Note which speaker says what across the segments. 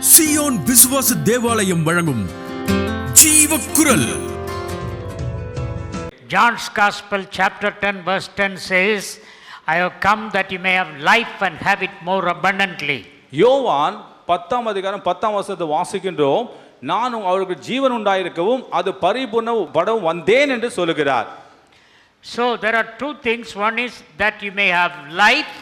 Speaker 1: Zion விசுவாச தேவாலயம் வழங்கும் ஜீவக்குரல்.
Speaker 2: John's Gospel chapter 10 verse 10 says, I have come that you may have life and have it more abundantly.
Speaker 3: யோவான் 10ஆம் அதிகாரம் 10ஆம் வசனத்தை வாசிக்கின்றோம். நான் அவருக்கு ஜீவன் உண்டாயிருக்கவும் அது பரிபூர்ணப்படவும் வந்தேன் என்று சொல்லுகிறார்.
Speaker 2: So there are two things. One is that you may have life.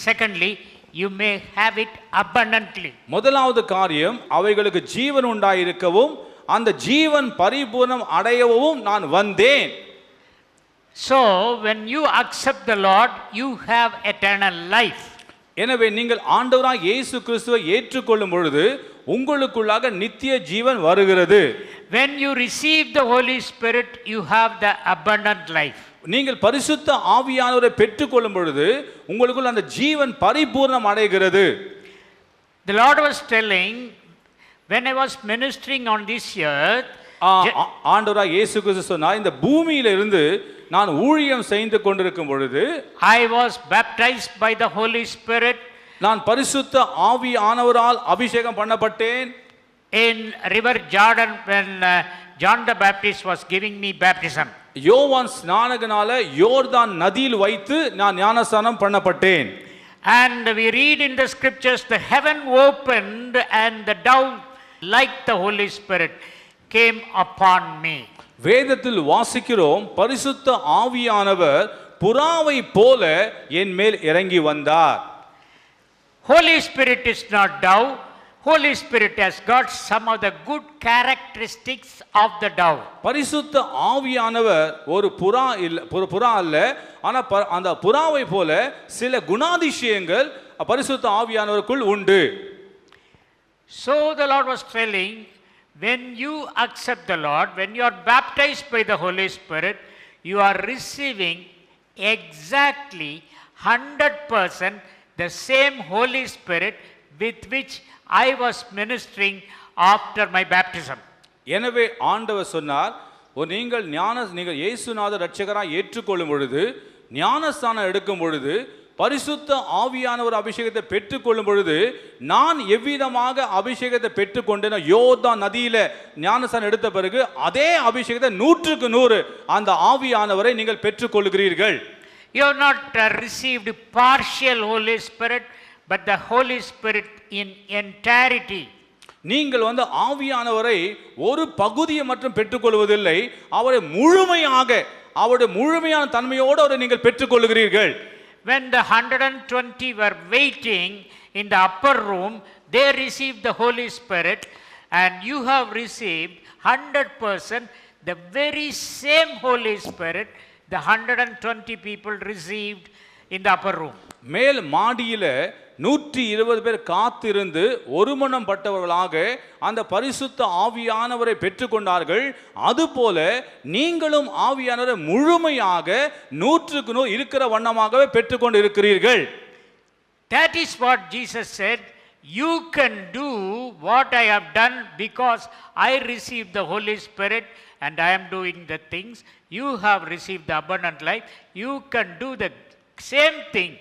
Speaker 2: Secondly, you may have it abundantly.
Speaker 3: முதலாவது காரியம் அவைகளுக்கு ஜீவன் உண்டாயிருக்கவும் அந்த ஜீவன் பரிபூர்ணம் அடையவும் நான் வந்தேன்.
Speaker 2: So when you accept the Lord, you have eternal life.
Speaker 3: எனவே நீங்கள் ஆண்டவராய் இயேசு கிறிஸ்துவை ஏற்றுக்கொள்ளும் பொழுது உங்களுக்குள்ளாக நித்திய ஜீவன் வருகிறது.
Speaker 2: When you receive the Holy Spirit, you have the abundant life.
Speaker 3: நீங்கள் பரிசுத்த ஆவியானவரை பெற்றுக்கொள்ளும் பொழுது உங்களுக்குள் அந்த ஜீவன் பரிபூர்ணம் அடைகிறது.
Speaker 2: The Lord was telling, when I was ministering on this earth,
Speaker 3: ஆண்டவராய் இயேசு கிறிஸ்து சொன்னார், இந்த பூமியில இருந்து நான் ஊழியம் செய்து கொண்டிருக்கும் பொழுது
Speaker 2: I was baptized by the Holy Spirit.
Speaker 3: நான் பரிசுத்த ஆவியானவரால் அபிஷேகம் பண்ணப்பட்டேன்.
Speaker 2: In river Jordan, when John the Baptist was giving me baptism.
Speaker 3: யோவான் ஸ்நானகனால யோர்தான் நதியில் வைத்து நான் ஞானஸ்நானம் பண்ணப்பட்டேன்.
Speaker 2: And we read in the scriptures, the heaven opened and the dove like the Holy Spirit came upon me.
Speaker 3: வேதத்தில் வாசிக்கிறோம், பரிசுத்த ஆவியானவர் புறாவை போல என் மேல் இறங்கி வந்தார்.
Speaker 2: Holy Spirit is not dove. Holy Spirit has got some of the good characteristics of the dove.
Speaker 3: பரிசுத்த ஆவியானவர் ஒரு புறா அல்ல, ஆனா அந்த புறாவை போல சில குணாதிசயங்கள் பரிசுத்த ஆவியானவருக்குள் உண்டு.
Speaker 2: So the Lord was telling, when you accept the Lord, when you are baptized by the Holy Spirit, you are receiving exactly 100% the same Holy Spirit with which I was ministering after my baptism.
Speaker 3: எனவே ஆண்டவர் சொன்னார், நீங்கள் இயேசுநாதர் இரட்சகராய் ஏற்றுக்கொள்ளும் பொழுது, ஞானஸ்நானம் எடுக்கும் பொழுது, பரிசுத்த ஆவியானவர் அபிஷேகத்தை பெற்றுக்கொள்ளும் பொழுது, நான் எவ்விதமாக அபிஷேகத்தை பெற்றுக்கொண்டேனோ யோர்தான் நதியில ஞானஸ்நானம் எடுத்த பிறகு அதே அபிஷேகத்தை 100% அந்த ஆவியானவரை நீங்கள் பெற்றுக்கொள்கிறீர்கள்.
Speaker 2: You have not received partial Holy Spirit, but the Holy Spirit in entirety.
Speaker 3: நீங்கள் ஆவியானவரை ஒரு பகுதியை மட்டும் பெற்றுக்கொள்வதில்லை, அவரை முழுமையாக அவருடைய முழுமையான தன்மையோடு அவரை நீங்கள் பெற்றுக்கொள்கிறீர்கள்.
Speaker 2: When the 120 were waiting in the upper room, they received the Holy Spirit, and you have received 100% the very same Holy Spirit the 120 people received in the upper room.
Speaker 3: மேல் மாடியில 120 பேர் காத்திருந்து ஒருமனம் பட்டவர்களாக அந்த பரிசுத்த ஆவியானவரை பெற்றுக்கொண்டார்கள். அதுபோல நீங்களும் ஆவியானவரை முழுமையாக 100% இருக்கிற வண்ணமாகவே பெற்றுக்கொண்டு இருக்கிறீர்கள்.
Speaker 2: That is what Jesus said, you can do what I have done because I received the Holy Spirit and I am doing the things. You have received the abundant life. You can do the same thing.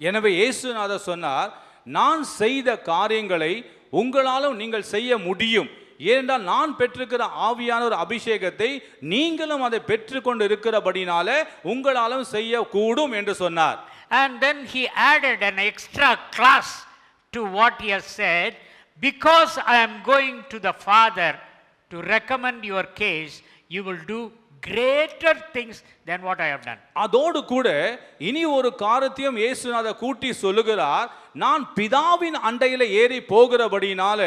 Speaker 3: எனவே இயேசுநாதர் சொன்னார், நான் செய்த காரியங்களை உங்களாலும் நீங்கள் செய்ய முடியும். ஏனென்றால் நான் பெற்றிருக்கிற ஆவியான ஒரு அபிஷேகத்தை நீங்களும் அதை பெற்றுக்கொண்டு இருக்கிறபடினால உங்களாலும் செய்ய கூடும் என்று சொன்னார்.
Speaker 2: And then he added an extra class to what he has said, because I am going to the Father to recommend your case, you will do greater things than what I have done.
Speaker 3: அதோடு கூட இனி ஒரு காரியத்தையும் இயேசுநாதர் கூட்டி சொல்லுகிறார், நான் பிதாவின் அண்டையில ஏறி போகிறபடினால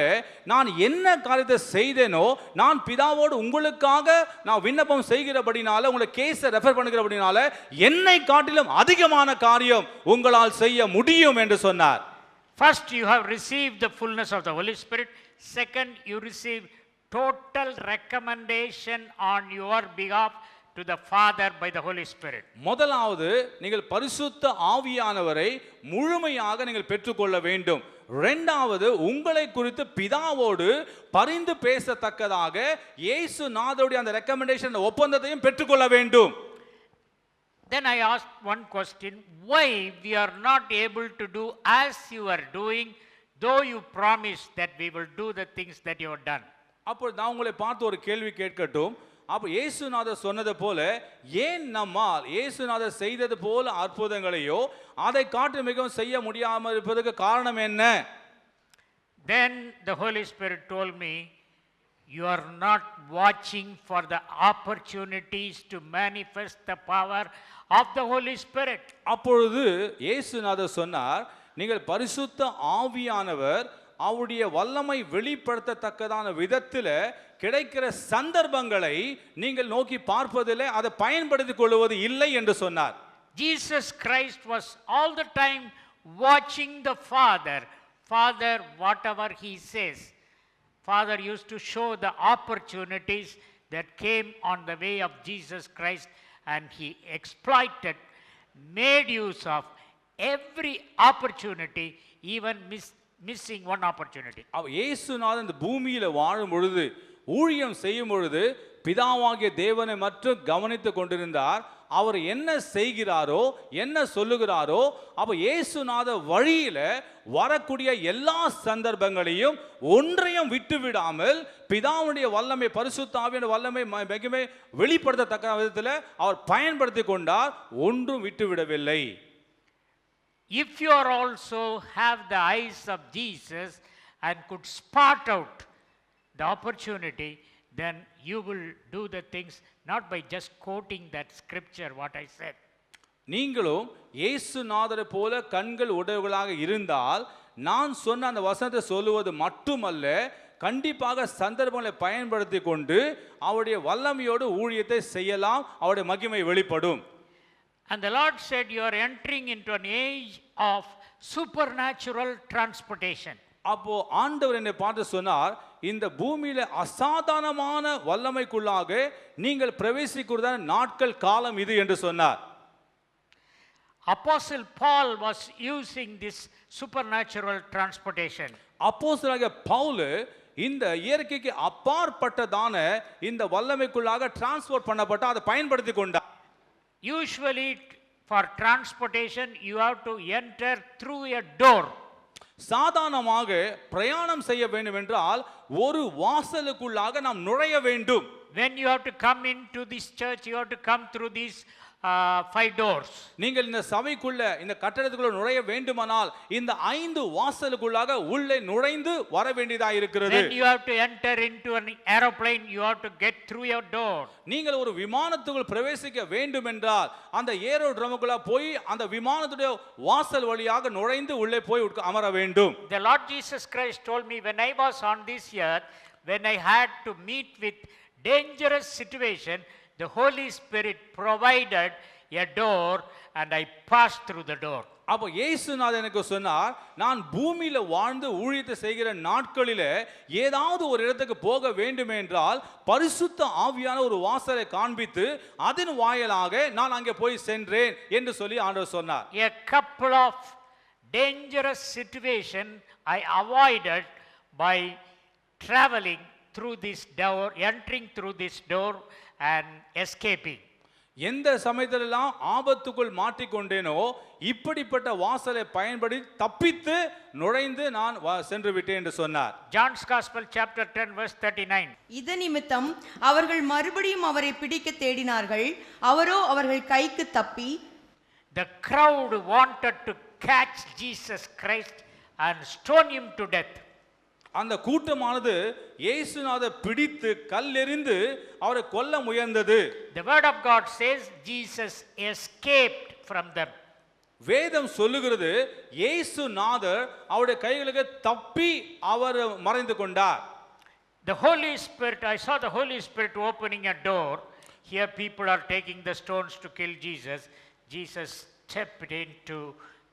Speaker 3: நான் என்ன காரியத்தை செய்தேனோ, நான் பிதாவோடு உங்களுக்காக நான் விண்ணப்பம் செய்கிறபடினால உங்களை கேஸை ரெஃபர் பண்ணுகிறபடினால என்னை காட்டிலும் அதிகமான காரியம் உங்களால் செய்ய முடியும் என்று சொன்னார்.
Speaker 2: First, you have received the fullness of the Holy Spirit. Second, you receive total recommendation on your behalf to the Father by the Holy Spirit.
Speaker 3: முதலாவது நீங்கள் பரிசுத்த ஆவியானவரை முழுமையாக நீங்கள் பெற்றுக்கொள்ள வேண்டும். இரண்டாவது உங்களை குறித்து பிதாவோடு பரிந்து பேசத்தக்கதாக இயேசுநாதருடைய அந்த ரெக்கமெண்டேஷன் ஒப்பந்தத்தையும் பெற்றுக்கொள்ள வேண்டும்.
Speaker 2: Then I asked one question, why we are not able to do as you are doing though you promised that we will do the things that you have done.
Speaker 3: அப்போ நான் உங்களை பார்த்து ஒரு கேள்வி கேட்கட்டும். அப்போ இயேசுநாதர் சொன்னது போல ஏன் நம்மால் இயேசுநாதர் செய்தது போல அற்புதங்களையோ அதை காட்டு மிகவும் செய்ய முடியாமல் இருப்பதற்கு காரணம் என்ன?
Speaker 2: Then the Holy Spirit told me, you are not watching for the opportunities to manifest the power of the Holy Spirit.
Speaker 3: அப்பொழுது இயேசுநாதர் சொன்னார், நீங்கள் பரிசுத்த ஆவியானவர் அவருடைய வல்லமை வெளிப்படுத்தத்தக்கதான விதத்தில் கிடைக்கிற சந்தர்ப்பங்களை நீங்கள் நோக்கி பார்ப்பதில்லை, அதை பயன்படுத்திக் கொள்வது இல்லை என்று சொன்னார்.
Speaker 2: Jesus Christ was all the time watching the Father. Father, whatever he says, Father used to show the opportunities that came on the way of Jesus Christ, and he exploited, made use of every opportunity, even missing one opportunity.
Speaker 3: இயேசுநாதர் இந்த பூமியில வாழும் பொழுது ஊழியம் செய்யும் பொழுது பிதாவாகிய தேவனை மட்டும் கவனித்துக் கொண்டிருந்தார். அவர் என்ன செய்கிறாரோ என்ன சொல்லுகிறாரோ அப்ப இயேசுநாதர் வழியில வரக்கூடிய எல்லா சந்தர்ப்பங்களையும் ஒன்றையும் விட்டு விடாமல் பிதாவுடைய வல்லமை பரிசுத்த ஆவியான வல்லமை மிகமே வெளிப்படுத்தத்தக்க விதத்தில் அவர் பயன்படுத்தி கொண்டார், ஒன்றும் விட்டு விடவில்லை.
Speaker 2: If you are also have the eyes of Jesus and could spot out the opportunity, then you will do the things not by just quoting that scripture what I said.
Speaker 3: நீங்களும் இயேசுநாதரை போல கண்கள் உடையவர்களாக இருந்தால் நான் சொன்ன அந்த வசனத்தை சொல்லுவது மட்டுமல்ல, கண்டிப்பாக சந்தர்ப்பங்களை பயன்படுத்தி கொண்டு அவருடைய வல்லமையோடு ஊழியத்தை செய்யலாம், அவருடைய மகிமை வெளிப்படும்.
Speaker 2: And the Lord said, you are entering into an age of supernatural transportation.
Speaker 3: அப்போ ஆண்டவர் என்னை பார்த்து சொன்னார், இந்த பூமியில அசாதாரணமான வல்லமைக்குள்ளாக நீங்கள் பிரவேசிக்கிறதான நாட்கள் காலம் இது என்று சொன்னார்.
Speaker 2: Apostle Paul was using this supernatural transportation.
Speaker 3: அப்போஸ்தலனாகிய பவுல் இந்த இயற்கைக்கு அப்பாற்பட்டதான இந்த வல்லமைக்குள்ளாக டிரான்ஸ்போர்ட் பண்ணப்பட்ட அதை பயன்படுத்தி கொண்டார்.
Speaker 2: Usually for transportation you have to enter through a door.
Speaker 3: சாதாரணமாக பிரயாணம் செய்ய வேண்டும் என்றால் ஒரு வாசலுக்குள்ளாக நாம் நுழைய வேண்டும்.
Speaker 2: When you have to come into this church, you have to come through these 5 doors.
Speaker 3: நீங்கள் இந்த சபைக்குள்ள இந்த கட்டடத்துக்குள்ள நுழைய வேண்டுமானால் இந்த 5 வாசலுக்குள்ளாக உள்ளே நுழைந்து வர வேண்டியதாக இருக்கிறது.
Speaker 2: When you have to enter into an aeroplane, you have to get through your door.
Speaker 3: நீங்கள் ஒரு விமானத்துக்குள் பிரவேசிக்க வேண்டும் என்றால் அந்த ஏரோட்ரமுக்குள்ள போய் அந்த விமானத்துடைய வாசல் வழியாக நுழைந்து உள்ளே போய் அமர வேண்டும்.
Speaker 2: The Lord Jesus Christ told me when I was on this earth, when I had to meet with dangerous situation, the Holy Spirit provided a door and I passed through the door.
Speaker 3: அப்போ இயேசுநாதர் எனக்கு சொன்னார், நான் பூமியில வாழ்ந்து ஊழியத்தை செய்கிற நாட்களிலே ஏதாவது ஒரு இடத்துக்கு போக வேண்டும் என்றால் பரிசுத்த ஆவியான ஒரு வாசலை காண்பித்து அதன் வாயிலாக நான் அங்கே போய் சென்றேன் என்று சொல்லி ஆண்டவர் சொன்னார்.
Speaker 2: A couple of dangerous situation I avoided by traveling through this door, entering through this door and escaping.
Speaker 3: எந்த சமயத்திலெல்லாம் ஆபத்துக்குள் மாட்டிக்கொண்டேனோ இப்படிப்பட்ட வாசலை பயன்படுத்தி தப்பித்து நுழைந்து நான் சென்று விட்டேன் என்று சொன்னார்.
Speaker 2: John's Gospel chapter 10 verse 39.
Speaker 4: இது நிமித்தம் அவர்கள் மறுபடியும் அவரை பிடிக்க தேடினார்கள், அவரோ அவர்கள் கைக்கு தப்பி.
Speaker 2: The crowd wanted to catch Jesus Christ and stone him to death.
Speaker 3: அந்த கூட்டமானது இயேசுநாதரை பிடித்து கல்லெறிந்து அவரை கொல்ல முயன்றது.
Speaker 2: The word of God says Jesus escaped from them.
Speaker 3: வேதம் சொல்லுகிறது இயேசுநாதர் அவருடைய கைகளுக்கு தப்பி அவர் மறைந்து கொண்டார்.
Speaker 2: The Holy Spirit, I saw the Holy Spirit opening a door. Here people are taking the stones to kill Jesus. Jesus stepped into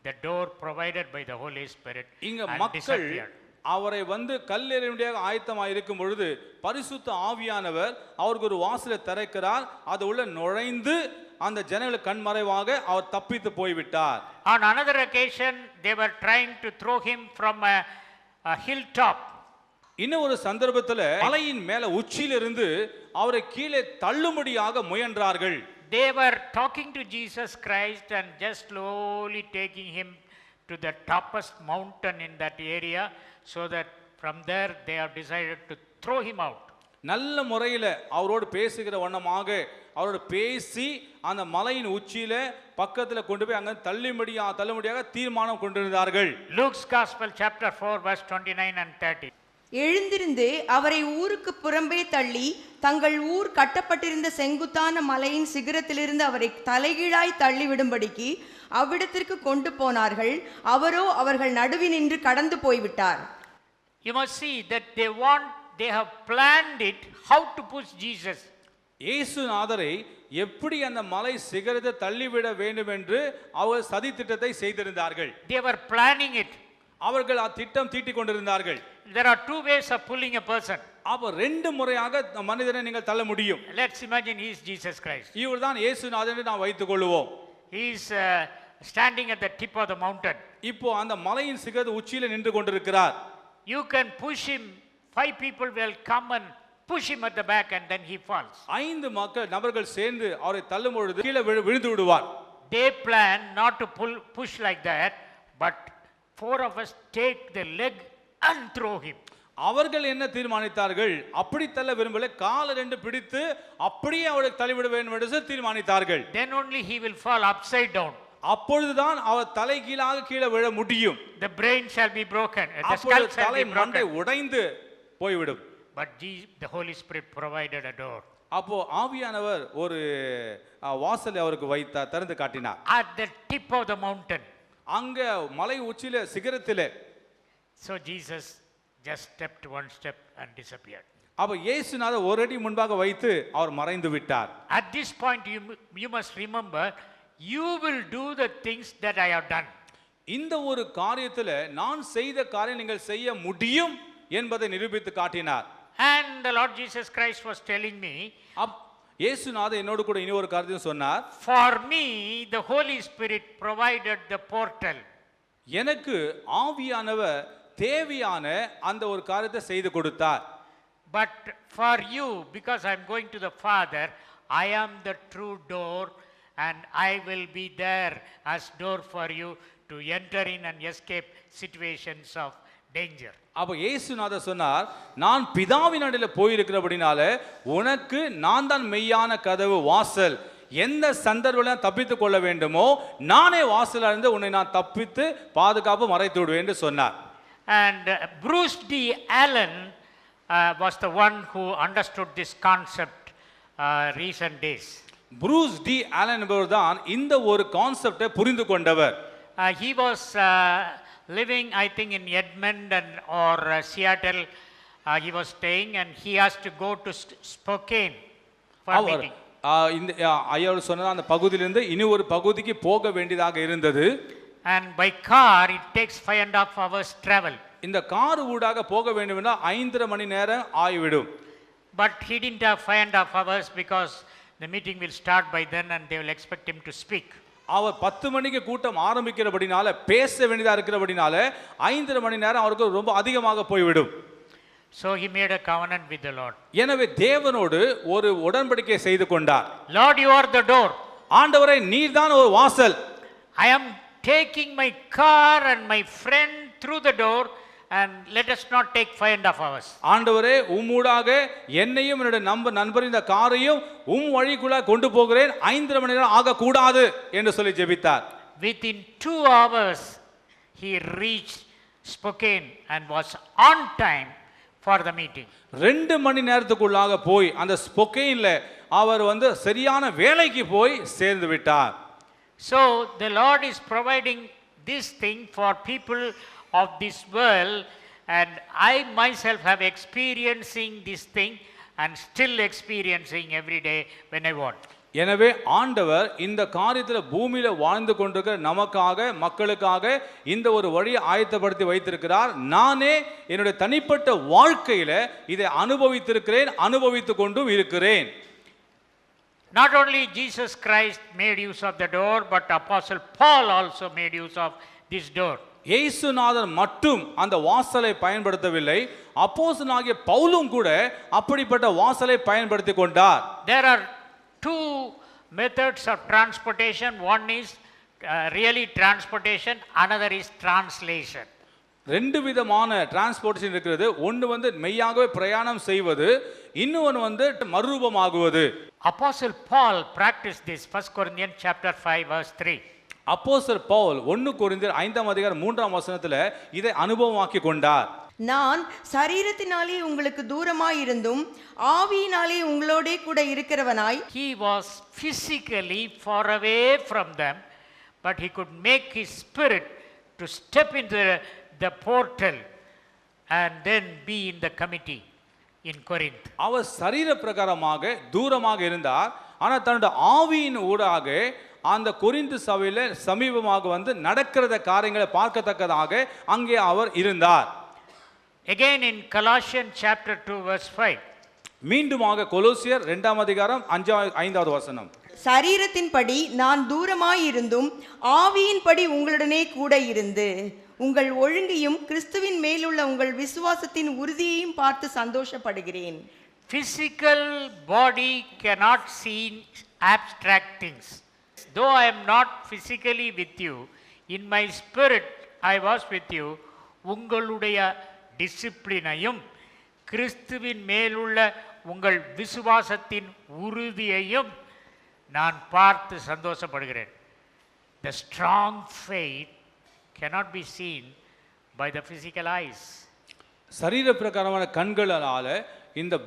Speaker 2: the door provided by the Holy Spirit
Speaker 3: இங்க
Speaker 2: and
Speaker 3: மக்கள்
Speaker 2: disappeared.
Speaker 3: அவரை வந்து கல்லெறியும்படியாக ஆயத்தமாக இருக்கும் பொழுது பரிசுத்த ஆவியானவர் அவருக்கு ஒரு வாசலை திறக்கிறார், அது உள்ள நுழைந்து அந்த ஜனங்களுக்கு கண்மறைவாக அவர் தப்பித்து போய்விட்டார்.
Speaker 2: On another occasion they were trying to throw him from a hilltop.
Speaker 3: இன்னும் ஒரு சந்தர்ப்பத்தில் மலையின் மேல உச்சியிலிருந்து அவரை கீழே தள்ளும்படியாக முயன்றார்கள்.
Speaker 2: They were talking to Jesus Christ and just slowly taking him to the topest mountain in that area, so that from there they have decided to throw him out.
Speaker 3: நல்ல முறையில் அவரோடு பேசுகிற வண்ணமாக அவரோடு பேசி அந்த மலையின் உச்சியில பக்கத்தில் கொண்டு போய் அங்கே தள்ளும்படியாக தீர்மானம் கொண்டிருந்தார்கள்.
Speaker 2: Luke's Gospel chapter 4 verse 29 and 30.
Speaker 4: எழுந்திருந்து அவரை ஊருக்கு புறம்பே தள்ளி தங்கள் ஊர் கட்டப்பட்டிருந்த செங்குத்தான மலையின் சிகரத்திலிருந்து அவரை தலைகீழாய் தள்ளிவிடும்படிக்கு அவ்விடத்திற்கு கொண்டு போனார்கள். அவரோ அவர்கள் நடுவினின்று கடந்து போய்விட்டார்.
Speaker 2: You must see that they have planned it how to push Jesus.
Speaker 3: இயேசுநாதரை எப்படி அந்த மலை சிகரத்தை தள்ளிவிட வேண்டும் என்று அவர் சதி திட்டத்தை செய்திருந்தார்கள்.
Speaker 2: They were planning it.
Speaker 3: அவர்கள் திட்டம் தீட்டிக் கொண்டிருந்தார்கள்.
Speaker 2: There are two ways of pulling a person.
Speaker 3: அப்ப ரெண்டு முறையாக மனிதனை நீங்கள் தள்ள முடியும்.
Speaker 2: Let's imagine he is Jesus Christ.
Speaker 3: இவர்தான் இயேசுநாதர் என்று நாம் வைத்துக் கொள்வோம்.
Speaker 2: He is standing at the tip of the mountain.
Speaker 3: இப்போ அந்த மலையின் சிகரத்து உச்சியில நின்று கொண்டிருக்கிறார்.
Speaker 2: You can push him. 5 people will come and push him at the back and then he falls.
Speaker 3: 5 நபர்கள் சேர்ந்து அவரை தள்ளும் பொழுது கீழே விழுந்து விடுவார்.
Speaker 2: They plan not to push like that, but 4 of us take the leg and throw him.
Speaker 3: அவர்கள் என்ன தீர்மானித்தார்கள்? அப்படி தள்ள விரும்பல, காலை 2 பிடித்து அப்படியே அவரை தள்ளிவிட வேண்டும் என்று தீர்மானித்தார்கள்.
Speaker 2: Then only he will fall upside down.
Speaker 3: அப்பொழுதுதான் அவர் தலைகீழாக கீழே விழ முடியும்.
Speaker 2: The brain shall be broken, the skull shall be
Speaker 3: மண்டை
Speaker 2: broken.
Speaker 3: உடைந்து போய்விடும்.
Speaker 2: But the Holy Spirit provided a door.
Speaker 3: அப்போ ஆவியானவர் ஒரு வாசலை அவருக்கு வைத்தார், திறந்து காட்டினார்.
Speaker 2: At the tip of the mountain.
Speaker 3: அங்க மலை உச்சியில சிகரத்திலே.
Speaker 2: So Jesus just stepped 1 step and disappeared.
Speaker 3: அப்ப இயேசுநாதர் ஒரு அடி முன்பாக வைத்து அவர் மறைந்து விட்டார்.
Speaker 2: At this point you must remember, you will do the things that I have done.
Speaker 3: இந்த ஒரு காரியத்துல நான் செய்த காரியம் நீங்கள் செய்ய முடியும் என்பதை நிரூபித்து காட்டினார்.
Speaker 2: And the Lord Jesus Christ was telling me,
Speaker 3: இயேசுநாதர் என்னோடு கூட இனி ஒரு காரியத்தை சொன்னார்.
Speaker 2: for me the Holy Spirit provided the portal.
Speaker 3: எனக்கு ஆவியானவர் தேவையான அந்த ஒரு காரியத்தை செய்து கொடுத்தார்.
Speaker 2: But for you, because I am going to the Father, I am the true door, and I will be there as door for you to enter in and escape situations of danger.
Speaker 3: அப்ப இயேசுநாதர் சொன்னார், நான் பிதாவினிடத்திலே போயிருக்கிறபடினால உனக்கு நான் தான் மெய்யான கதவு, வாசல். எந்த சந்தர்ப்பத்திலும் தப்பித்துக் கொள்ள வேண்டுமோ நானே வாசலா இருந்து உன்னை நான் தப்பித்து பாதுகாப்பு மறைத்து விடுவேன் என்று சொன்னார்.
Speaker 2: And Bruce D. Allen was the one who understood this concept recent days.
Speaker 3: Bruce D. Allen என்பவர்தான் இந்த ஒரு கான்செப்டை புரிந்து கொண்டவர்.
Speaker 2: He was living, I think, in Edmonton or Seattle. He was staying, and he has to go to Spokane for a meeting.
Speaker 3: இந்த ஐயா சொன்ன அந்த பகுதியிலிருந்து இனி ஒரு பகுதிக்கு போக வேண்டியதாக இருந்தது.
Speaker 2: And by car it takes 5.5 hours travel.
Speaker 3: இந்த கார் ஊடாக போக வேண்டும்னா 5.5 மணி நேரம் ஆகிவிடும்.
Speaker 2: But he didn't have 5.5 hours because the meeting will start by then and they will expect him to speak.
Speaker 3: அவர் 10 மணிக்கு கூட்டம் ஆரம்பிக்கிறபடினால பேச வேண்டியதா இருக்கிறபடினால 5.5 மணி நேரம் அவருக்கு ரொம்ப அதிகமாக போய்விடும்.
Speaker 2: So he made a covenant with the Lord.
Speaker 3: எனவே தேவனோடு ஒரு உடன்படிக்கை செய்து கொண்டார்.
Speaker 2: Lord, you are the door.
Speaker 3: ஆண்டவரே நீர்தான் ஒரு வாசல்.
Speaker 2: I am taking my car and my friend through the door, and let us not take 5.5 hours.
Speaker 3: ஆண்டவரே உம்மூடாக என்னையும் என்னுடைய நண்பரின் இந்த காரையும் வழிக்குள்ள கொண்டு போகிறேன், 5.5 மணி நேரம் ஆக கூடாது என்று சொல்லி ஜெபித்தார்.
Speaker 2: Within 2 hours he reached Spokane and was on time for the meeting.
Speaker 3: 2 மணி நேரத்துக்குள்ளாக போய் அந்த ஸ்பொகேன்ல அவர் சரியான வேலைக்கு போய் சேர்ந்து விட்டார்.
Speaker 2: So the Lord is providing this thing for people of this world, and I myself have experiencing this thing and still experiencing every day when I want.
Speaker 3: எனவே ஆண்டவர் இந்த காரியத்தில் பூமியில வாழ்ந்து கொண்டிருக்கிற நமக்காக மக்களுக்காக இந்த ஒரு வழியை ஆயத்தப்படுத்தி வைத்திருக்கிறார். நானே என்னுடைய தனிப்பட்ட வாழ்க்கையில இதை அனுபவித்துக் கொண்டும் இருக்கிறேன்.
Speaker 2: Not only Jesus Christ made use of the door, but Apostle Paul also made use of this door.
Speaker 3: இயேசுநாதர் மட்டும் அந்த வாசலை பயன்படுத்தவில்லை, அப்போஸ்தலனாகிய பவுலும் கூட அப்படிப்பட்ட வாசலை பயன்படுத்தி கொண்டார்.
Speaker 2: There are 2 methods of transportation. One is really transportation, another is translation.
Speaker 3: ரெண்டு விதமான டிரான்ஸ்போர்ட்டேஷன் இருக்கிறது. ஒன்று வந்து மெய்யாகவே பிரயாணம் செய்வது, இன்னொன்று வந்து மறுரூபமாகுவது.
Speaker 2: Apostle Paul practiced this, 1 Corinthians chapter 5 verse 3.
Speaker 3: அப்போஸ்தலர் பவுல் 1 கொரிந்தியர் 5ஆம் அதிகாரம் 3ஆம் வசனத்துல இதை அனுபவமாக்கி கொண்டார்.
Speaker 4: நான் சரீரத்தினாலே உங்களுக்கு தூரமாயிருந்தும் ஆவியினாலே உங்களோடே கூட இருக்கிறவனாய்.
Speaker 2: He was physically far away from them, but he could make his spirit to step into the portal and then be in the committee in Corinth.
Speaker 3: அவர் சரீர பிரகாரமாக தூரமாக இருந்தார், ஆனால் தன்னுடைய ஆவியின் ஊடாக அந்த கொரிந்து சபையில சமீபமாக வந்து நடக்கிறத காரியங்களை பார்க்கத்தக்கதாக அங்கே அவர் இருந்தார்.
Speaker 2: Again in Colossians chapter 2 verse 5.
Speaker 3: மீண்டுமாக கொலோசியர் 2ஆம் அதிகாரம் 5வது வசனம்.
Speaker 4: சரீரத்தின்படி நான் தூரமாயிருந்தும் ஆவியின்படி உங்களுடனே கூட இருந்து உங்கள் ஒழுங்கையும் கிறிஸ்துவின் மேலுள்ள உங்கள் விசுவாசத்தின் உறுதியையும் பார்த்து சந்தோஷப்படுகிறேன்.
Speaker 2: Physical body cannot see abstract things. Though I am not physically with you, in my spirit I was with you. உங்களுடைய டிசிப்ளினையும் கிறிஸ்துவின் மேலுள்ள உங்கள் விசுவாசத்தின் உறுதியையும் நான் பார்த்து சந்தோஷப்படுகிறேன். The strong faith cannot be seen by the physical eyes.
Speaker 3: சரீர பிரகாரமான கண்களால இந்த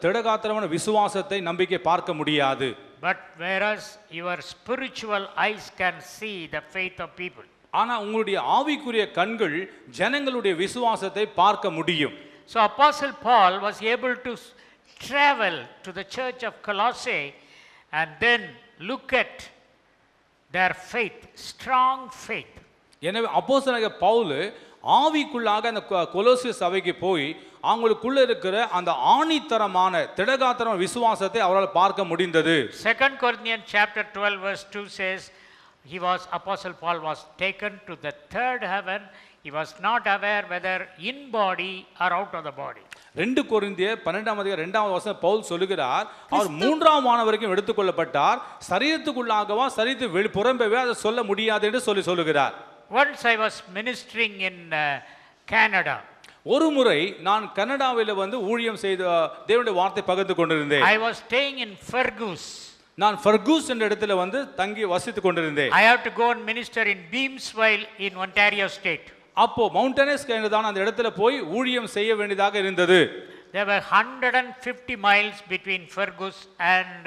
Speaker 3: திடகாத்திரமான விசுவாசத்தை நம்பிக்கை பார்க்க முடியாது.
Speaker 2: But whereas your spiritual eyes can see the faith of people.
Speaker 3: ஆனா உங்களுடைய ஆவிக்குரிய கண்கள் ஜனங்களுடைய விசுவாசத்தை பார்க்க முடியும்.
Speaker 2: So Apostle Paul was able to travel to the church of Colossae and then look at their faith, strong faith.
Speaker 3: எனவே அப்போஸ்தலனாகிய பவுல் ஆவிக்குள்ளாக அந்த கொலோசிய சபைக்கு போய் அவங்களுக்குள்ள இருக்கிற அந்த ஆணித்தரமான திடகாத்திரமான விசுவாசத்தை அவரால் பார்க்க முடிந்தது.
Speaker 2: 2 Corinthians chapter 12 verse 2 says Apostle Paul was taken to the third heaven. He was not aware whether in body or out of the body.
Speaker 3: 2 கொரிந்தியர் 12ஆம் அதிகாரம் 2வது வசனம் பவுல் சொல்லுகிறார், அவர் 3ஆம் வானம் வரைக்கும் எடுத்துக்கொள்ளப்பட்டார், சரீரத்துக்குள்ளாகவா சரீரத்து புறம்பவே அதை சொல்ல முடியாது என்று சொல்லுகிறார்.
Speaker 2: Once I was ministering in Canada.
Speaker 3: ஒரு முறை நான் கனடாவில் வந்து ஊழியம் செய்த தேவனுடைய வார்த்தை பகிர்ந்து கொண்டிருந்தேன்.
Speaker 2: I was staying in Fergus.
Speaker 3: நான் ஃபர்கூஸ் என்ற இடத்துல வந்து தங்கி வசித்துக் கொண்டிருந்தேன்.
Speaker 2: I have to go and minister in Beamsville in Ontario state.
Speaker 3: அப்போ மவுண்டனஸ் என்றதான அந்த இடத்துல போய் ஊழியம் செய்ய வேண்டியதாக இருந்தது.
Speaker 2: There were 150 miles between Fergus and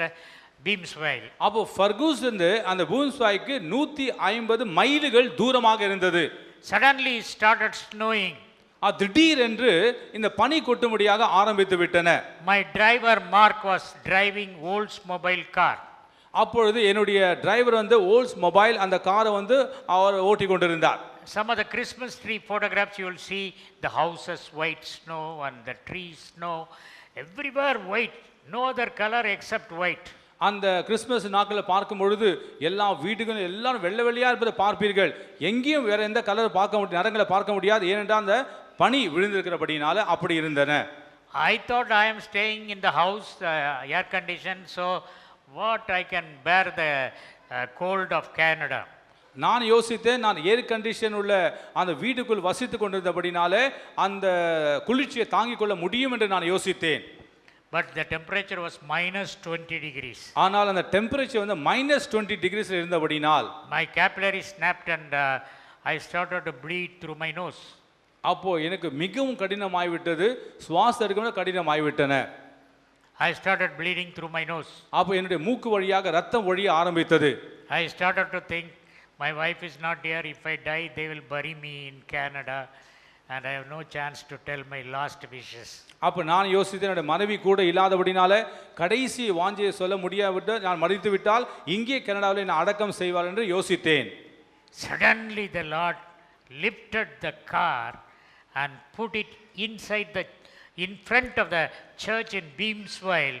Speaker 2: Beamsville.
Speaker 3: அப்போ ஃபர்கூஸ் இருந்து அந்த பீம்ஸ்வைக்கு 150 மைல்கள் தூரமாக இருந்தது.
Speaker 2: Suddenly it started snowing.
Speaker 3: திடீரென்று இந்த பனி கொட்டும்படியாக ஆரம்பித்து விட்டன.
Speaker 2: My driver Mark was driving Oldsmobile car.
Speaker 3: அப்பொழுது என்னுடைய டிரைவர் வந்து ஓல்ஸ் மொபைல் அந்த காரை வந்து அவர் ஓட்டி கொண்டிருந்தார்.
Speaker 2: Some of the Christmas tree photographs you will see the houses white snow and the trees snow, everywhere white, no other color except white.
Speaker 3: அந்த Christmas நாட்களில் பார்க்கும் பொழுது எல்லா வீடுகளும் எல்லாரும் வெள்ளை வெள்ளையா இருப்பதை பார்ப்பீர்கள். எங்கேயும் வேற எந்த கலர் பார்க்க முடியாது, நிறங்களை பார்க்க முடியாது, ஏனென்றால் அந்த பனி விழுந்திருக்கிறபடினால அப்படி இருந்தன.
Speaker 2: I thought I am staying in the house air conditioned, so what I can bear the cold of Canada.
Speaker 3: நான் யோசித்தேன், நான் ஏர் கண்டிஷன் உள்ள அந்த வீட்டுக்குள் வசித்து கொண்டிருந்தபடினாலே அந்த குளிர்ச்சியை தாங்கிக் கொள்ள முடியும் என்று நான் யோசித்தேன்.
Speaker 2: But the temperature was minus 20 degrees.
Speaker 3: ஆனால் அந்த டெம்பரேச்சர் வந்து -20 டிகிரிஸ்ல இருந்தபடினால்
Speaker 2: My capillary snapped and I started to bleed through my nose.
Speaker 3: அப்போ எனக்கு மிகவும் கடினமாய்விட்டது, சுவாசம் எடுக்கவும் கடினமாய்விட்டன.
Speaker 2: I started bleeding through my nose.
Speaker 3: அப்போ என்னுடைய மூக்கு வழியாக ரத்தம் வழிய ஆரம்பித்தது.
Speaker 2: I started to think, my wife is not here, if I die they will bury me in Canada and I have no chance to tell my last wishes.
Speaker 3: அப்போ நான் யோசித்தேன், என்னுடைய மனைவி கூட இல்லாதபடினால கடைசி வாஞ்சியை சொல்ல முடியாவிட்டு நான் மடித்து விட்டால் இங்கே கனடாவில் நான் அடக்கம் செய்வார் என்று யோசித்தேன்.
Speaker 2: Suddenly the Lord lifted the car and put it in front of the church in Beamsville.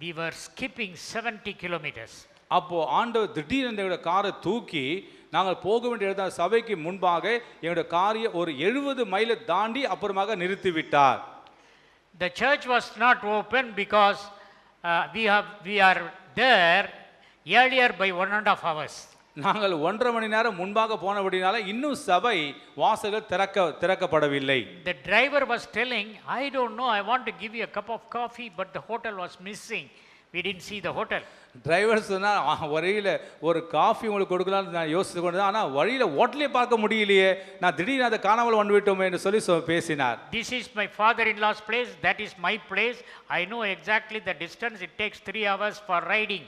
Speaker 2: We were skipping 70 kilometers.
Speaker 3: அப்போ ஆண்டவர் திடீரென்று எங்களுடைய காரை தூக்கி நாங்கள் போக வேண்டிய இடத்த சபைக்கு முன்பாக எங்களுடைய காரை ஒரு 70 மைலை தாண்டி அப்புறமாக நிறுத்திவிட்டார்.
Speaker 2: The church was not open because we are there earlier by 1.5 hours.
Speaker 3: நாங்கள் 1.5 மணி நேரம் முன்பாக போனபடினால இன்னும் சபை வாசல்கள் திறக்கப்படவில்லை.
Speaker 2: The driver was telling, I don't know, I want to give you a cup of coffee, but the hotel was missing. We didn't see the hotel.
Speaker 3: Driver சொன்னால் வழியில் ஒரு coffee உங்களுக்கு கொடுக்கலாம்னு நான் யோசித்து கொண்டு ஆனால் வழியில் ஹோட்டலே பார்க்க முடியலையே, நான் திடீர்னு அதை காணாமல் வந்து விட்டோமே என்று சொல்லி பேசினார்.
Speaker 2: This is my father-in-law's place, that is my place. I know exactly the distance, it takes 3 hours for riding.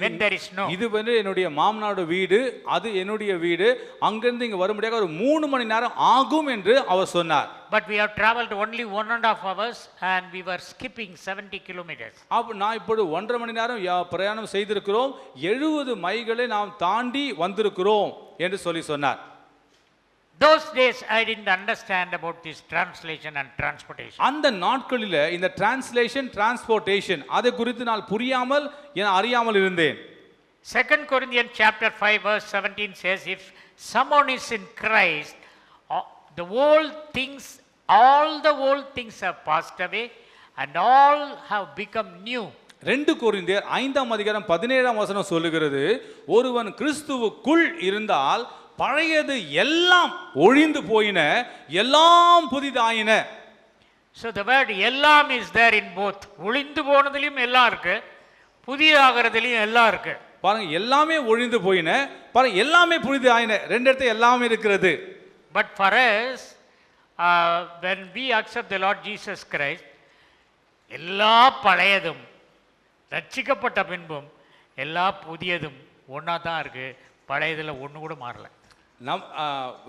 Speaker 2: When there is no.
Speaker 3: இது வந்து என்னுடைய மாமனாரோட வீடு, அது என்னுடைய வீடு, அங்கிருந்து இங்கே வரும்படியாக ஒரு 3 மணி நேரம் ஆகும் என்று அவர் சொன்னார்.
Speaker 2: But we have traveled only 1.5 hours and we were skipping 70 kilometers.
Speaker 3: அப்போ நான் இப்போது 1.5 மணி நேரம் பிரயாணம் செய்திருக்கிறோம், 70 மைல்களை நாம் தாண்டி வந்திருக்கிறோம் என்று சொல்லி சொன்னார்.
Speaker 2: Those days I didn't understand about this translation and transportation.
Speaker 3: அந்த நாட்களில் இந்த டிரான்ஸ்லேஷன் டிரான்ஸ்போர்ட்டேஷன் அதை குறித்து நான் புரியாமல் அறியாமல் இருந்தேன்.
Speaker 2: 2 Corinthians chapter 5 verse 17 says, if someone is in Christ, all the old things have passed away and all have become new.
Speaker 3: 2 கொரிந்தியர் 5ஆம் அதிகாரம் 17ஆம் வசனம் சொல்லுகிறது, ஒருவன் கிறிஸ்துவுக்குள் இருந்தால் பழையது எல்லாம் ஒழிந்து போயின, எல்லாம் புதிதாயின.
Speaker 2: So the word எல்லாம் is there in both. ஒழிந்து போனதிலும் எல்லாம் இருக்கு, புதிதாகிறதுலயும் எல்லாம் இருக்கு.
Speaker 3: பாருங்க, எல்லாமே ஒழிந்து போயின, பாருங்க எல்லாமே புதிதாயின, ரெண்டு இடத்துல எல்லாமே இருக்கிறது.
Speaker 2: But for us, when we accept the Lord Jesus Christ, எல்லா பழையதும் ரட்சிக்கப்பட்ட பின்பும் எல்லா புதியதும் ஒன்றா தான் இருக்கு, பழையதில் ஒன்று கூட மாறல.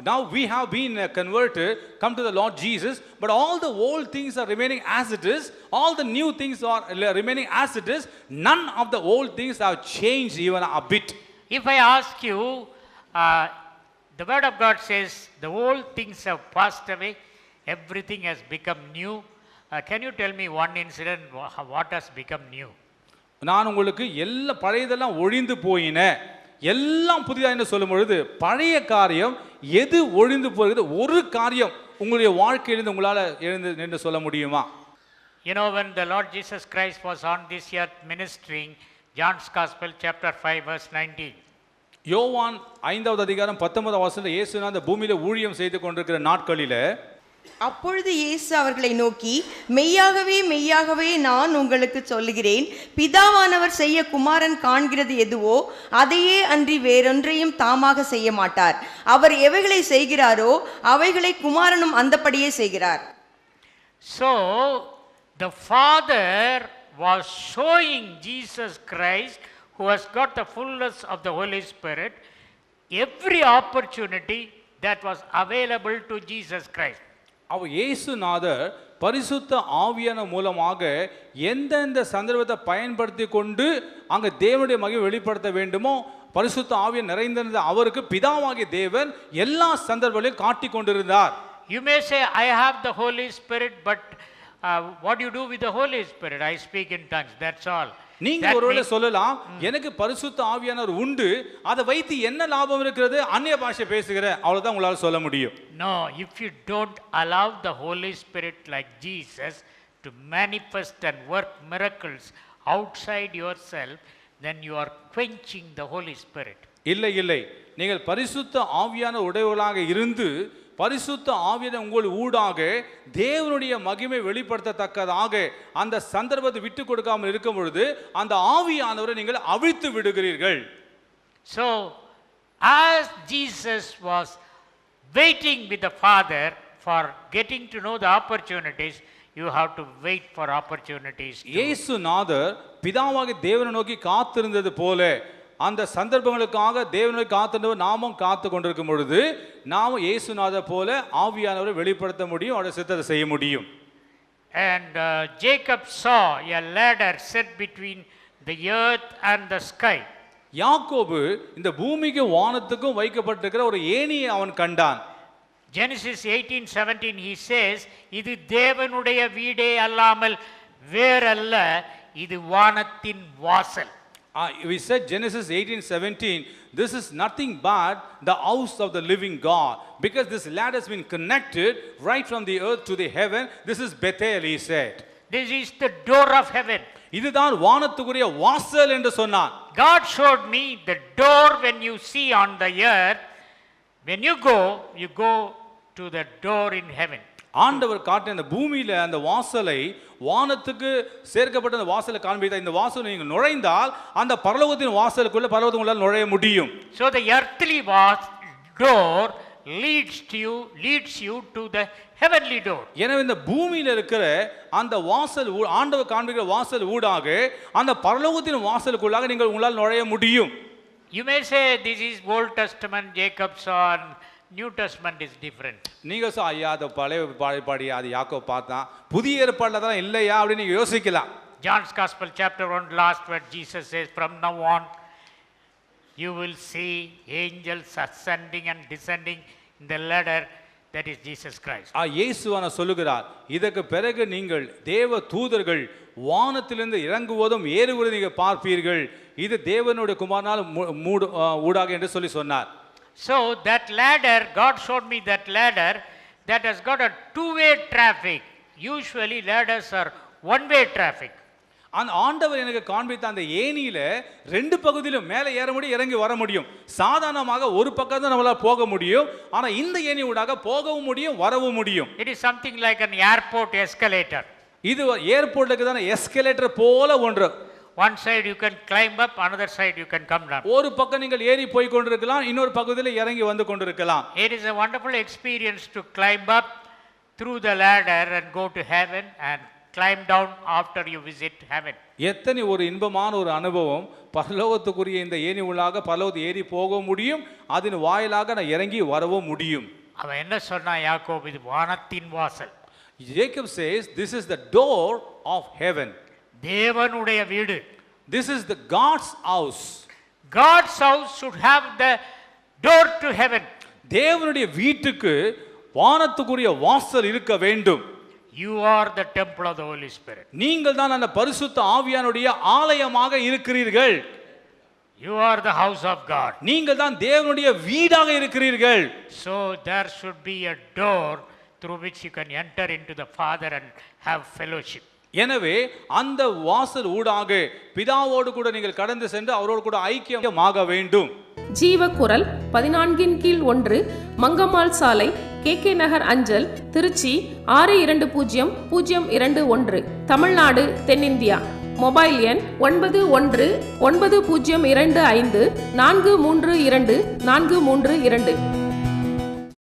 Speaker 3: Now we have been converted, come to the Lord Jesus, but all the old things are remaining as it is, all the new things are remaining as it is, none of the old things have changed even a bit.
Speaker 2: If I ask you, the word of God says the old things have passed away, everything has become new. Can you tell me one incident what has become new?
Speaker 3: நான் உங்களுக்கு எல்லா பழையதெல்லாம் ஒழிந்து போயின, எல்லாம் புதிதாக சொல்லும் பொழுது பழைய காரியம் எது ஒழிந்து போகிறது? ஒரு காரியம் உங்களுடைய வாழ்க்கையிலிருந்து உங்களால் எழுந்து நின்று சொல்ல முடியுமா?
Speaker 2: You know, when the Lord Jesus Christ was on this earth ministering, John's Gospel chapter 5 verse 19.
Speaker 3: யோவான் 5வது அதிகாரம் 19வது வசனத்தில் இயேசு அந்த பூமியில ஊழியம் செய்து கொண்டிருக்கிற நாட்களிலே,
Speaker 4: அப்பொழுது இயேசு அவர்களை நோக்கி, மெய்யாகவே மெய்யாகவே நான் உங்களுக்கு சொல்லுகிறேன், பிதாவானவர் செய்ய குமாரன் காண்கிறது எதுவோ அதையே அன்றி வேறொன்றையும் தாமாக செய்ய மாட்டார். அவர் எவைகளை செய்கிறாரோ அவைகளை குமாரனும் அந்தப்படியே செய்கிறார்.
Speaker 2: So the Father was showing Jesus Christ, who has got the fullness of the Holy Spirit, every opportunity that was available to Jesus Christ.
Speaker 3: அவர் இயேசுநாதர் பரிசுத்த ஆவியான மூலமாக எந்தெந்த சந்தர்ப்பத்தை பயன்படுத்தி கொண்டு அங்கே தேவனுடைய மகிமை வெளிப்படுத்த வேண்டுமோ, பரிசுத்த ஆவியை நிறைந்திருந்த அவருக்கு பிதாவாகிய தேவன் எல்லா சந்தர்ப்பங்களையும் காட்டி கொண்டிருந்தார்.
Speaker 2: You may say, I have the Holy Spirit, but what do you do with the Holy Spirit? I speak in tongues, that's all.
Speaker 3: நீங்க ஒருவேளை சொல்லலாம், எனக்கு பரிசுத்த ஆவியானவர் உண்டு, அதை வைத்து என்ன லாபம் இருக்கிறது? அந்நிய பாஷை பேசுகிற, அவ்வளவுதான் உங்களால சொல்ல முடியும்.
Speaker 2: No, if you don't allow the Holy Spirit like Jesus to manifest and work miracles outside yourself, then you are quenching the Holy Spirit. இல்லை
Speaker 3: இல்லை, நீங்கள் பரிசுத்த ஆவியான உடையவர்களாக இருந்து பரிசுத்த ஆவியான உங்கள் ஊடாக தேவனுடைய மகிமை வெளிப்படுத்தத்தக்கதாக அந்த சந்தர்ப்பத்தை விட்டு கொடுக்காமல் இருக்கும் பொழுது அந்த ஆவியானவரை நீங்கள் அவிழ்த்து விடுகிறீர்கள்.
Speaker 2: So as Jesus was waiting with the Father for getting to know the opportunities, you have to wait for opportunities.
Speaker 3: இயேசுநாதர் பிதாவாகிய தேவனை நோக்கி காத்திருந்தது போல அந்த சந்தர்ப்பங்களுக்காக தேவனை காத்திருந்தவர் நாமும் காத்து கொண்டிருக்கும் பொழுது நாம இயேசுநாதர் போல ஆவியானவரை வெளிப்படுத்த முடியும், அவருடைய சித்தத்தை செய்ய முடியும்.
Speaker 2: And Jacob saw a ladder set between the earth and the sky.
Speaker 3: யாக்கோபு இந்த பூமிக்கு வானத்துக்கும் வைக்கப்பட்டிருக்கிற ஒரு ஏணியை அவன் கண்டான்.
Speaker 2: Genesis 18:17 he says, இது தேவனுடைய வீடே அல்லாமல் வேறல்ல, இது வானத்தின் வாசல்.
Speaker 3: We said Genesis 18:17, this is nothing but the house of the living God, because this ladder has been connected right from the earth to the heaven. This is Bethel, he said.
Speaker 2: This is the door of heaven.
Speaker 3: இதுதான் வானத்துக்குரிய வாசல் என்று சொன்னார்.
Speaker 2: God showed me the door when you see on the earth. When you go to the door in heaven.
Speaker 3: ஆண்டவர் காட்டின அந்த பூமியில அந்த வாசலை வானத்துக்கு சேர்க்கப்பட்ட அந்த வாசலை காண்பித்தார். இந்த வாசல் நீங்கள் நுழைந்தால் அந்த பரலோகத்தின் வாசலுக்குள்ள பரலோகத்துக்குள்ள நுழைய முடியும்.
Speaker 2: So the earthly door leads you to the heavenly door.
Speaker 3: எனவே இந்த பூமியில இருக்கிற அந்த வாசல் ஆண்டவர் காண்பிக்கிற வாசல் ஊடாக அந்த பரலோகத்தின் வாசலுக்குள்ளாக நீங்கள் உங்களால் நுழைய முடியும்.
Speaker 2: You may say this is Old Testament, Jacob's son, New Testament is different.
Speaker 3: நீங்க ஐயா அது பழைய பாடி அது யாக்கோபு பார்த்தான், புதிய ஏற்பாடுல தான் இல்லையா அப்படின்னு நீங்க யோசிக்கலாம்.
Speaker 2: John's Gospel chapter 1 last word Jesus says, from now on you will see angels ascending and descending in the ladder, that is Jesus Christ.
Speaker 3: இயேசுவான சொல்லுகிறார், இதற்கு பிறகு நீங்கள் தேவ தூதர்கள் வானத்திலிருந்து இறங்குவதும் ஏறுவதும் நீங்கள் பார்ப்பீர்கள், இது தேவனுடைய குமாரனால் ஊடாக என்று சொல்லி சொன்னார்.
Speaker 2: So that ladder, God showed me that ladder that has got a two-way traffic. Usually ladders are one-way traffic.
Speaker 3: அந்த ஆண்டவர் எனக்கு காண்பித்த அந்த ஏணியில ரெண்டு பகுதியிலும் மேலே ஏற முடியும், இறங்கி வர முடியும். சாதாரணமாக ஒரு பக்கம் தான் நம்மளால போக முடியும், ஆனா இந்த ஏணி ஊடாக போகவும் முடியும், வரவும் முடியும்.
Speaker 2: It is something like an airport escalator.
Speaker 3: இது ஏர்போர்ட்டுக்கு தான எஸ்கலேட்டர் போல ஒன்று.
Speaker 2: One side you can climb up, another side you can come down.
Speaker 3: ஒரு பக்கம் நீங்கள் ஏறி போய் கொண்டிருக்கலாம், இன்னொரு பகுதியில் இறங்கி வந்து கொண்டிருக்கலாம்.
Speaker 2: It is a wonderful experience to climb up through the ladder and go to heaven and climb down after you visit heaven.
Speaker 3: எத்தனை ஒரு இன்பமான ஒரு அனுபவம். பரலோகத்துக்குரிய இந்த ஏணி உள்ளாக பரலோகத்தை ஏறி போக முடியும், அதன் வாயிலாக நான் இறங்கி வரவும் முடியும்.
Speaker 2: அவன் என்ன சொன்னா யாக்கோபு, இது வானத்தின் வாசல்.
Speaker 3: Jacob says this is the door of heaven.
Speaker 2: தேவனுடைய வீடு.
Speaker 3: This is the God's house.
Speaker 2: God's house should have the door to heaven.
Speaker 3: தேவனுடைய வீட்டுக்கு வானத்துக்குரிய வாசல் இருக்க வேண்டும்.
Speaker 2: You are the temple of the Holy Spirit.
Speaker 3: நீங்கள் தான் அந்த பரிசுத்த ஆவியானுடைய ஆலயமாக இருக்கிறீர்கள்.
Speaker 2: You are the house of God.
Speaker 3: நீங்கள் தான் தேவனுடைய வீடாக இருக்கிறீர்கள்.
Speaker 2: So there should be a door through which you can enter into the Father and have fellowship.
Speaker 3: எனவே அந்த வாசல் ஊடாக பிதாவோடு கூட நீங்கள் கடந்து சென்று அவரோடு கூட ஐக்கியமாக வேண்டும்.
Speaker 5: ஜீவக்குரல் 14/1 மங்கம்மாள் சாலை, KK நகர் அஞ்சல், திருச்சி 620021, தமிழ்நாடு, தென்னிந்தியா. மொபைல் எண் 919025432432.